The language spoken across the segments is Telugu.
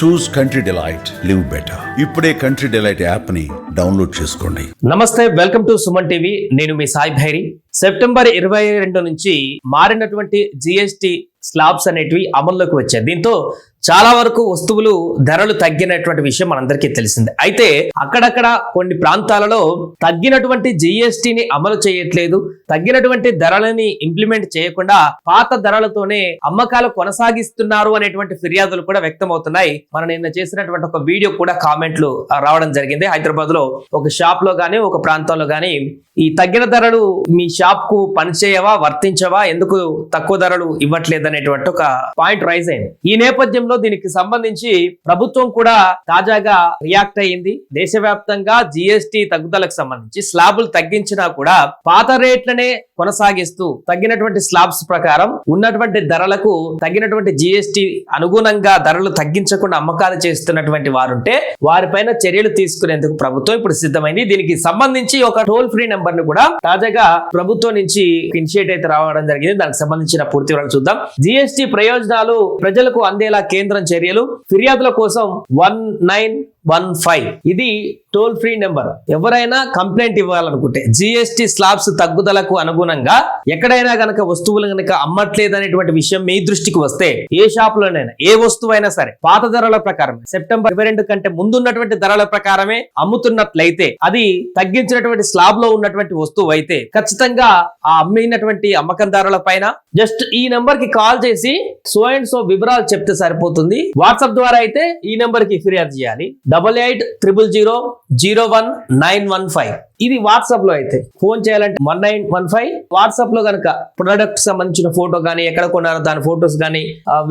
చూస్ కంట్రీ డిలైట్, లివ్ బెటర్. ఇప్పుడే కంట్రీ డిలైట్ యాప్ ని డౌన్లోడ్ చేసుకోండి. నమస్తే, వెల్కమ్ టు సుమన్ టీవీ. నేను మీ సాయి భైరి. సెప్టెంబర్ 22 నుంచి మారినటువంటి జిఎస్టి స్లాబ్స్ అనేటివి అమల్లోకి వచ్చాయి. దీంతో చాలా వరకు వస్తువులు ధరలు తగ్గినటువంటి విషయం మనందరికీ తెలిసిందే. అయితే అక్కడక్కడ కొన్ని ప్రాంతాలలో తగ్గినటువంటి జిఎస్టిని అమలు చేయట్లేదు, తగ్గినటువంటి ధరలని ఇంప్లిమెంట్ చేయకుండా పాత ధరలతోనే అమ్మకాలు కొనసాగిస్తున్నారు అనేటువంటి ఫిర్యాదులు కూడా వ్యక్తమవుతున్నాయి. మనం నిన్న చేసినటువంటి ఒక వీడియో కూడా కామెంట్లు రావడం జరిగింది. హైదరాబాద్ లో ఒక షాప్ లో గానీ ఒక ప్రాంతంలో గానీ ఈ తగ్గిన ధరలు మీ షాప్ కు పనిచేయవా, వర్తించవా, ఎందుకు తక్కువ ధరలు ఇవ్వట్లేదు అనేటువంటి ఒక పాయింట్ రైజ్ అయింది. ఈ నేపథ్యంలో దీనికి సంబంధించి ప్రభుత్వం కూడా తాజాగా రియాక్ట్ అయ్యింది. దేశవ్యాప్తంగా జిఎస్టి తగ్గుదలకు సంబంధించి స్లాబులు తగ్గించినా కూడా పాత రేట్లనే కొనసాగిస్తూ తగ్గినటువంటి స్లాబ్స్ ప్రకారం ఉన్నటువంటి ధరలకు తగ్గినటువంటి జిఎస్టి అనుగుణంగా ధరలు తగ్గించకుండా అమ్మకాలు చేస్తున్నటువంటి వారుంటే వారిపైన చర్యలు తీసుకునేందుకు ప్రభుత్వం ఇప్పుడు సిద్ధమైంది. దీనికి సంబంధించి ఒక టోల్ ఫ్రీ నెంబర్ ను కూడా తాజాగా ప్రభుత్వం నుంచి ఇనిషియేట్ అయితే రావడం జరిగింది. దానికి సంబంధించిన పూర్తి వివరాలు చూద్దాం. జిఎస్టి ప్రయోజనాలు ప్రజలకు అందేలా కేంద్రం చర్యలు. ఫిర్యాదుల కోసం 1915 ఇది టోల్ ఫ్రీ నెంబర్. ఎవరైనా కంప్లైంట్ ఇవ్వాలనుకుంటే జిఎస్టి స్లాబ్స్ తగ్గుదలకు అనుగుణంగా ఎక్కడైనా గనక వస్తువులు గనక అమ్మట్లేదు అనేటువంటి విషయం మీ దృష్టికి వస్తే, ఏ షాప్ లోనైనా ఏ వస్తువైనా సరే పాత ధరల ప్రకారం సెప్టెంబర్ 22 కంటే ముందున్నటువంటి ధరల ప్రకారమే అమ్ముతున్నట్లయితే, అది తగ్గించినటువంటి స్లాబ్ లో ఉన్నటువంటి వస్తువు అయితే ఖచ్చితంగా ఆ అమ్మినటువంటి అమ్మకందారుల పైన జస్ట్ ఈ నెంబర్ కి కాల్ చేసి సో అండ్ సో వివరాలు చెప్తే సరిపోతుంది. వాట్సాప్ ద్వారా అయితే ఈ నెంబర్ కి ఫిర్యాదు చేయాలి. 8800001915 ఇది వాట్సాప్ లో అయితే. ఫోన్ చేయాలంటే 1915. వాట్సాప్ లో కనుక ప్రొడక్ట్ సంబంధించిన ఫోటో గానీ, ఎక్కడ కొన్నారో దాని ఫోటోస్ గానీ,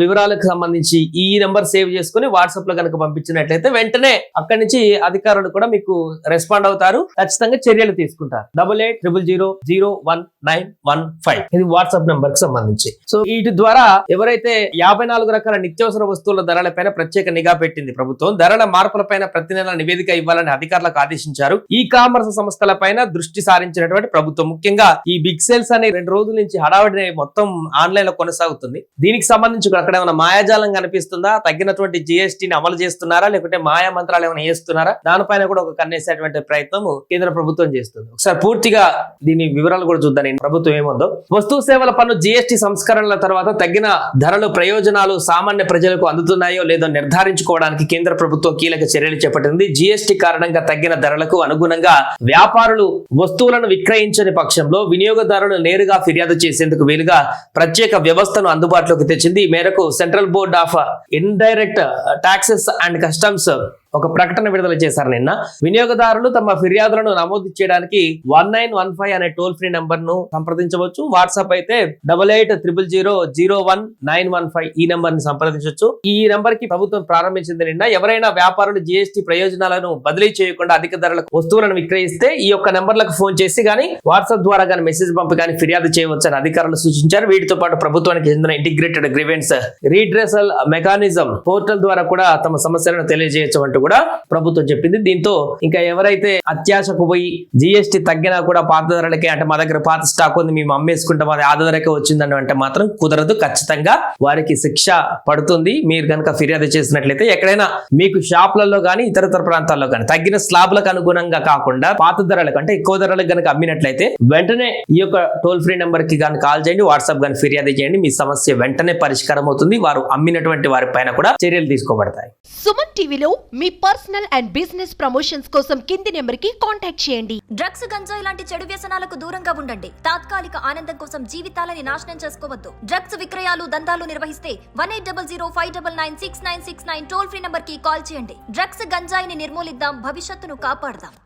వివరాలకు సంబంధించి ఈ నెంబర్ సేవ్ చేసుకుని వాట్సాప్ లో కనుక పంపించినట్లయితే వెంటనే అక్కడి నుంచి అధికారులు కూడా మీకు రెస్పాండ్ అవుతారు, ఖచ్చితంగా చర్యలు తీసుకుంటారు. 8800001915 ఇది వాట్సాప్ నెంబర్ కి సంబంధించి. సో వీటి ద్వారా ఎవరైతే 54 రకాల నిత్యావసర వస్తువుల ధరలపైన ప్రత్యేక నిఘా పెట్టింది ప్రభుత్వం. ధరల మార్పులపైన ప్రతి నెల నివేదిక ఇవ్వాలని అధికారులకు ఆదేశించారు. ఈ కామర్స్ సంస్థల పైన దృష్టి సారించినటువంటి ప్రభుత్వం ముఖ్యంగా ఈ బిగ్ సేల్స్ అనే 2 రోజుల నుంచి హడావిడి మొత్తం ఆన్లైన్ లో కొనసాగుతుంది. దీనికి సంబంధించి అక్కడ ఏమైనా మాయాజాలం కనిపిస్తుందా, తగ్గినటువంటి జిఎస్టిని అమలు చేస్తున్నారా, లేకుంటే మాయా మంత్రాలు ఏమైనా చేస్తున్నారా, దానిపైన కూడా ఒక కన్నేసేటువంటి ప్రయత్నం కేంద్ర ప్రభుత్వం చేస్తుంది. ఒకసారి పూర్తిగా దీని వివరాలు కూడా చూద్దాం. ప్రభుత్వం ఏముందో. వస్తు సేవల పన్ను జిఎస్టి సంస్కరణల తర్వాత తగ్గిన ధరలు ప్రయోజనాలు సామాన్య ప్రజలకు అందుతున్నాయో లేదో నిర్ధారించుకోవడానికి కేంద్ర ప్రభుత్వం కీలక చర్యలు చేపట్టింది. జిఎస్టి కారణంగా తగ్గిన ధరలకు అనుగుణంగా వ్యాపారులు వస్తువులను విక్రయించని పక్షంలో వినియోగదారులు నేరుగా ఫిర్యాదు చేసేందుకు వీలుగా ప్రత్యేక వ్యవస్థను అందుబాటులోకి తెచ్చింది. ఈ మేరకు central board of indirect taxes and customs ఒక ప్రకటన విడుదల చేశారు నిన్న. వినియోగదారులు తమ ఫిర్యాదులను నమోదు చేయడానికి 1915 అనే టోల్ ఫ్రీ నంబర్ ను సంప్రదించవచ్చు. వాట్సాప్ అయితే 8800001915 ఈ నెంబర్ ని సంప్రదించవచ్చు. ఈ నెంబర్ కి ప్రభుత్వం ప్రారంభించింది నిన్న. ఎవరైనా వ్యాపారులు జిఎస్టి ప్రయోజనాలను బదిలీ చేయకుండా అధిక ధరలకు వస్తువులను విక్రయిస్తే ఈ యొక్క నెంబర్లకు ఫోన్ చేసి గానీ, వాట్సాప్ ద్వారా గానీ మెసేజ్ పంపి గానీ ఫిర్యాదు చేయవచ్చని అధికారులు సూచించారు. వీటితో పాటు ప్రభుత్వానికి చెందిన integrated grievance redressal mechanism portal ద్వారా కూడా తమ సమస్యలను తెలియజేయచ్చు అంటూ కూడా ప్రభుత్వం చెప్పింది. దీంతో ఇంకా ఎవరైతే అత్యాశకు పోయి జిఎస్టి తగ్గినా కూడా పాత ధరలకే, అంటే మా దగ్గర పాత స్టాక్ ఉంది మేము అమ్మేసుకుంటాం అది ఆద ధరకే వచ్చిందని అంటే మాత్రం కుదరదు. ఖచ్చితంగా వారికి శిక్ష పడుతుంది. మీరు కనుక ఫిర్యాదు చేసినట్లయితే ఎక్కడైనా మీకు షాపులలో కానీ ఇతర ప్రాంతాల్లో కానీ తగ్గిన స్లాబ్లకు అనుగుణంగా కాకుండా పాత ధరలకు అంటే ఎక్కువ ధరలకు కనుక అమ్మినట్లయితే వెంటనే ఈ యొక్క టోల్ ఫ్రీ నెంబర్ కి కానీ కాల్ చేయండి, వాట్సాప్ కానీ ఫిర్యాదు చేయండి. మీ సమస్య వెంటనే పరిష్కారం అవుతుంది. వారు అమ్మినటువంటి వారి పైన కూడా చర్యలు తీసుకోబడతాయి. సుమన్ టీవీలో మీ పర్సనల్ అండ్ బిజినెస్ ప్రమోషన్స్ కోసం కింది నెంబర్ కి కాంటాక్ట్ చేయండి. డ్రగ్స్, గంజాయి లాంటి చెడు వ్యసనాలకు దూరంగా ఉండండి. తాత్కాలిక ఆనందం కోసం జీవితాలని నాశనం చేసుకోవద్దు. డ్రగ్స్ విక్రయాలు, దందాలు నిర్వహిస్తే 180059969969 టోల్ ఫ్రీ నంబర్ కి కాల్ చేయండి. డ్రగ్స్, గంజాయిని నిర్మూలిద్దాం, భవిష్యత్తును కాపాడదాం.